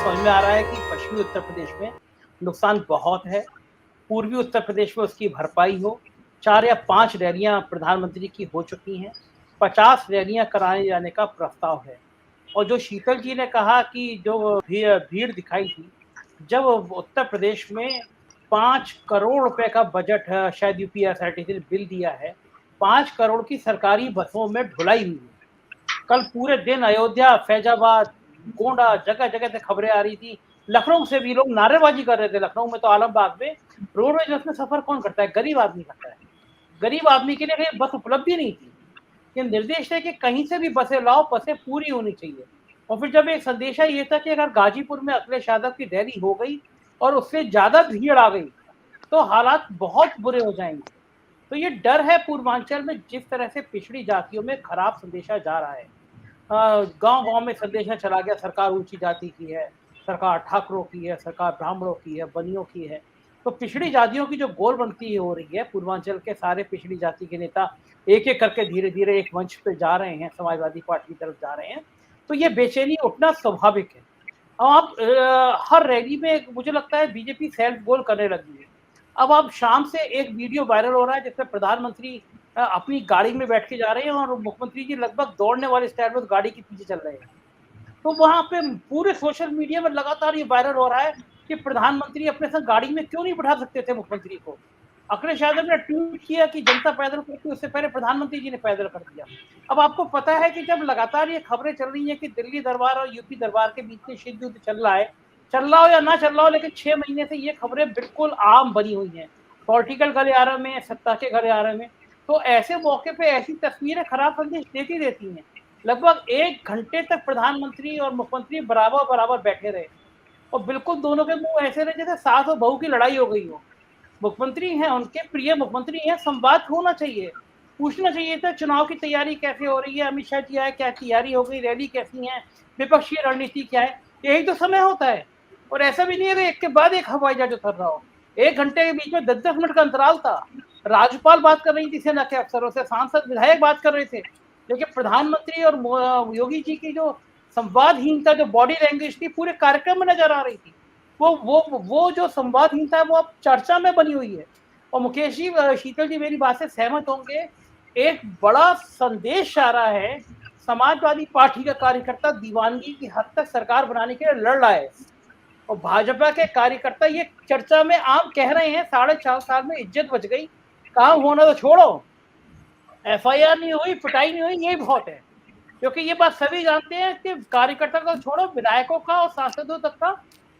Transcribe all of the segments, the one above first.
समझ में आ रहा है कि पश्चिमी उत्तर प्रदेश में नुकसान बहुत है, पूर्वी उत्तर प्रदेश में उसकी भरपाई हो। 4 या 5 रैलियां प्रधानमंत्री की हो चुकी हैं, 50 रैलियां कराए जाने का प्रस्ताव है। और जो शीतल जी ने कहा कि जो भीड़ दिखाई थी, जब उत्तर प्रदेश में 5 करोड़ रुपए का बजट शायद यूपीएसआरटीसी ने बिल दिया है, 5 करोड़ की सरकारी बसों में ढुलाई हुई है। कल पूरे दिन अयोध्या, फैजाबाद, गोंडा जगह जगह से खबरें आ रही थी। लखनऊ से भी लोग नारेबाजी कर रहे थे। लखनऊ में तो आलमबाग में रोडवेज में सफर कौन करता है? गरीब आदमी करता है। गरीब आदमी के लिए बस उपलब्ध ही नहीं थी। ये निर्देश है कि कहीं से भी बसें लाओ, बसें पूरी होनी चाहिए। और फिर जब एक संदेशा ये था कि अगर गाजीपुर में अखिलेश यादव की रैली हो गई और उससे ज्यादा भीड़ आ गई तो हालात बहुत बुरे हो जाएंगे। तो ये डर है पूर्वांचल में, जिस तरह से पिछड़ी जातियों में खराब संदेशा जा रहा है। गांव-गांव में संदेशा चला गया, सरकार ऊंची जाति की है, सरकार ठाकरों की है, सरकार ब्राह्मणों की है, बनियों की है। तो पिछड़ी जातियों की जो गोलबंदी हो रही है, पूर्वांचल के सारे पिछड़ी जाति के नेता एक-एक करके धीरे-धीरे एक मंच पे जा रहे हैं, समाजवादी पार्टी की तरफ जा रहे हैं। तो ये बेचैनी उठना स्वाभाविक है। अब आप हर रैली में मुझे लगता है बीजेपी सेल्फ गोल करने लगी है। अब आप शाम से एक वीडियो वायरल हो रहा है जिसमें प्रधानमंत्री अपनी गाड़ी में बैठ के जा रहे हैं और मुख्यमंत्री जी लगभग दौड़ने वाले स्टाइल में गाड़ी के पीछे चल रहे हैं। तो वहां पे पूरे सोशल मीडिया में लगातार ये वायरल हो रहा है कि प्रधानमंत्री अपने साथ गाड़ी में क्यों नहीं बैठा सकते थे मुख्यमंत्री को। अखिलेश यादव ने ट्वीट किया कि जनता पैदल करती, उससे पहले प्रधानमंत्री जी ने पैदल कर दिया। अब आपको पता है कि जब लगातार ये खबरें चल रही है कि दिल्ली दरबार और यूपी दरबार के बीच में शीत युद्ध चल रहा है, चल रहा हो या ना चल रहा हो, लेकिन 6 महीने से ये खबरें बिल्कुल आम बनी हुई हैं पॉलिटिकल गलियारे में, सत्ता के गलियारे में। तो ऐसे मौके पे ऐसी तस्वीरें खराब संदेश देती रहती हैं। लगभग 1 घंटे तक प्रधानमंत्री और मुख्यमंत्री बराबर बराबर बैठे रहे और बिल्कुल दोनों के मुंह ऐसे रहे जैसे सास और बहू की लड़ाई हो गई हो। मुख्यमंत्री हैं, उनके प्रिय मुख्यमंत्री हैं, संवाद होना चाहिए। पूछना चाहिए था चुनाव की तैयारी कैसे हो रही है, अमित शाह जी आए, क्या तैयारी हो गई, रैली कैसी है, विपक्षी रणनीति क्या है। यही तो समय होता है। और ऐसा भी नहीं है कि एक के बाद एक हवाई जहाज उतर रहा हो। 1 घंटे के बीच में 10-10 मिनट का अंतराल था। राज्यपाल बात कर रही थी सेना के अफसरों से, सांसद विधायक बात कर रहे थे, लेकिन प्रधानमंत्री और योगी जी की जो संवादहीनता, जो बॉडी लैंग्वेज थी, पूरे कार्यक्रम में नजर आ रही थी। वो जो संवादहीनता है वो अब चर्चा में बनी हुई है। और मुकेश जी, शीतल जी मेरी बात से सहमत होंगे। एक बड़ा संदेश आ रहा है, समाजवादी पार्टी का कार्यकर्ता दीवानगी की हद तक सरकार बनाने के लिए लड़ रहा है और भाजपा के कार्यकर्ता ये चर्चा में आम कह रहे हैं 4.5 साल में इज्जत बच गई, काम होना तो छोड़ो, एफआईआर नहीं हुई, पिटाई नहीं हुई, यही बहुत है। क्योंकि ये बात सभी जानते हैं कि कार्यकर्ता को छोड़ो, विधायकों का और सांसदों तक का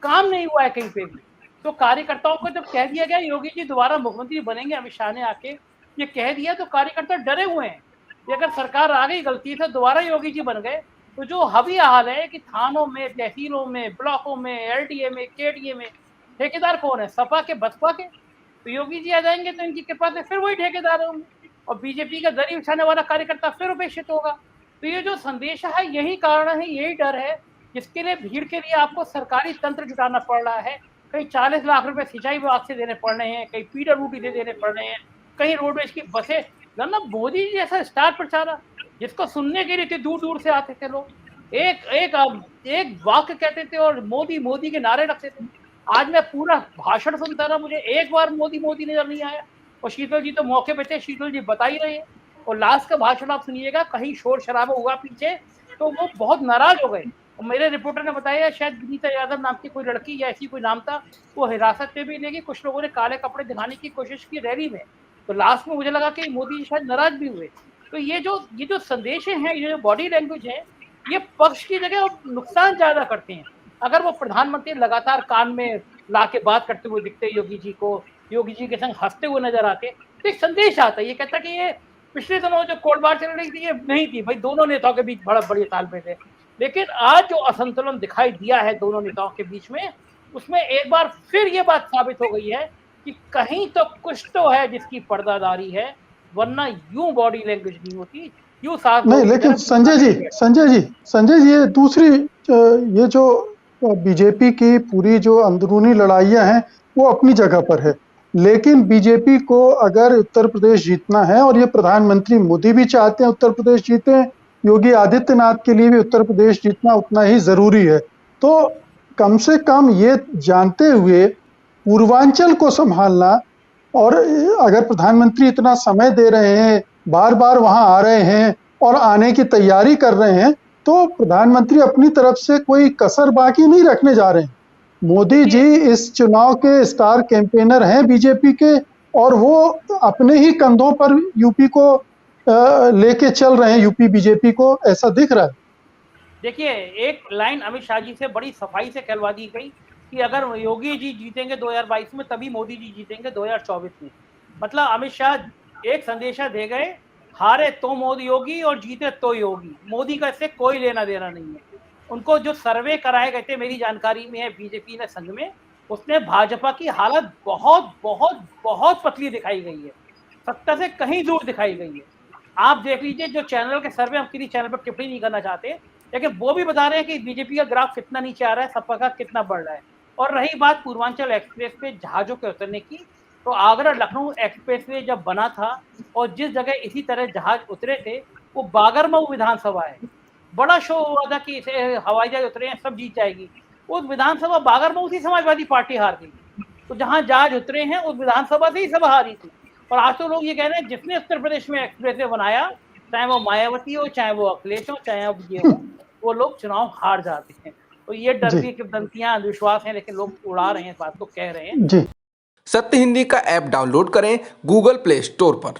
काम नहीं हुआ है कहीं पे भी। तो कार्यकर्ताओं को जब कह दिया गया योगी जी दोबारा मुख्यमंत्री बनेंगे, अमित शाह ने आके ये कह दिया, तो कार्यकर्ता डरे हुए हैं कि अगर सरकार आ गई गलती से दोबारा योगी जी बन गए तो जो हवी हाल है कि थानों में, तहसीलों में, ब्लॉकों में, एलडीए में, केडीए में ठेकेदार कौन है? सपा के, बसपा के। तो योगी जी आ जाएंगे तो इनकी कृपा से फिर वही ठेकेदार होंगे और बीजेपी का दरी बिछाने वाला कार्यकर्ता फिर उपेक्षित होगा। तो ये जो संदेश है, यही कारण है, यही डर है जिसके लिए भीड़ के लिए आपको सरकारी तंत्र जुटाना पड़ रहा है। कहीं 40 लाख रुपए सिंचाई विभाग से देने पड़ रहे हैं, कहीं पीडब्ल्यूडी से देने पड़ रहे हैं, कहीं रोडवेज की बसें। मतलब मोदी जी जैसा स्टार प्रचारक जिसको सुनने के लिए दूर दूर से आते थे लोग, एक एक एक वाक्य कहते थे और मोदी मोदी के नारे रखते थे। आज मैं पूरा भाषण सुनता रहा, मुझे एक बार मोदी मोदी नजर नहीं आया। और शीतल जी तो मौके पे थे, शीतल जी बता ही रहे हैं। और लास्ट का भाषण आप सुनिएगा, कहीं शोर शराबा हुआ पीछे तो वो बहुत नाराज हो गए। और मेरे रिपोर्टर ने बताया शायद विनीता यादव नाम की कोई लड़की या ऐसी कोई नाम था, वो हिरासत में भी लेगी। कुछ लोगों ने काले कपड़े दिखाने की कोशिश की रैली में। तो लास्ट में मुझे लगा कि मोदी जी शायद नाराज भी हुए। तो ये जो संदेश हैं, ये जो बॉडी लैंग्वेज है, ये पक्ष की जगह नुकसान ज्यादा करते हैं। अगर वो प्रधानमंत्री लगातार कान में ला के बात करते हुए दिखते योगी जी को, योगी जी के संग हंसते हुए नजर आते, तो एक संदेश आता है। ये कहता कि ये पिछले दिनों जो कोटबार चल रही थी ये नहीं थी भाई, दोनों नेताओं के बीच बड़ा बड़े तालमेल थे। लेकिन आज जो असंतुलन दिखाई दिया है दोनों नेताओं के बीच में, उसमें एक बार फिर ये बात साबित हो गई है कि कहीं तो कुछ तो है जिसकी पर्दादारी है, वरना यूं बॉडी लैंग्वेज नहीं होती, यूं साफ नहीं। लेकिन संजय जी ये दूसरी ये जो बीजेपी की पूरी जो अंदरूनी लड़ाइयां हैं वो अपनी जगह पर है, लेकिन बीजेपी को अगर उत्तर प्रदेश जीतना है, और ये प्रधानमंत्री मोदी भी चाहते हैं उत्तर प्रदेश जीते, योगी आदित्यनाथ के लिए भी उत्तर प्रदेश जीतना उतना ही जरूरी है। तो कम से कम ये जानते हुए पूर्वांचल को संभालना, और अगर प्रधानमंत्री इतना समय दे रहे हैं, बार बार वहां आ रहे हैं और आने की तैयारी कर रहे हैं, तो प्रधानमंत्री अपनी तरफ से कोई कसर बाकी नहीं रखने जा रहे हैं। मोदी जी इस चुनाव के स्टार कैंपेनर हैं बीजेपी के, और वो अपने ही कंधों पर यूपी को लेके चल रहे हैं, यूपी बीजेपी को, ऐसा दिख रहा है। देखिए, एक लाइन अमित शाह जी से बड़ी सफाई से कहलवा दी गई कि अगर योगी जी जीतेंगे 2022 में तभी मोदी जी जीतेंगे 2024 में। मतलब अमित शाह एक संदेशा दे गए, हारे तो मोदी योगी और जीते तो योगी, मोदी का इससे कोई लेना देना नहीं है। उनको जो सर्वे कराए गए थे, मेरी जानकारी में है बीजेपी ने संघ में, उसने भाजपा की हालत बहुत बहुत बहुत पतली दिखाई गई है, 70 से कहीं दूर दिखाई गई है। आप देख लीजिए जो चैनल के सर्वे, हम किसी चैनल पर टिप्पणी नहीं करना चाहते, लेकिन वो भी बता रहे हैं कि बीजेपी का ग्राफ कितना नीचे आ रहा है, सपा का कितना बढ़ रहा है। और रही बात पूर्वांचल एक्सप्रेस पे जहाजों के उतरने की, तो आगरा लखनऊ एक्सप्रेस वे जब बना था और जिस जगह इसी तरह जहाज उतरे थे वो बागरमऊ विधानसभा है। बड़ा शो हुआ था कि इसे हवाई जहाज उतरे हैं सब जीत जाएगी, उस विधानसभा बागरमऊ से समाजवादी पार्टी हार गई। तो जहां जहाज उतरे हैं उस विधानसभा से ही सब हारी थी। और आज तो लोग ये कह रहे हैं जिसने उत्तर प्रदेश में एक्सप्रेस वे बनाया, चाहे वो मायावती हो, चाहे वो अखिलेश हो, चाहे अब ये हो, वो लोग चुनाव हार जाते हैं। तो ये डर की किंवदंतियां, अंधविश्वास हैं, लेकिन लोग उड़ा रहे हैं, इस बात को कह रहे हैं। जी। सत्य हिंदी का ऐप डाउनलोड करें गूगल प्ले स्टोर पर।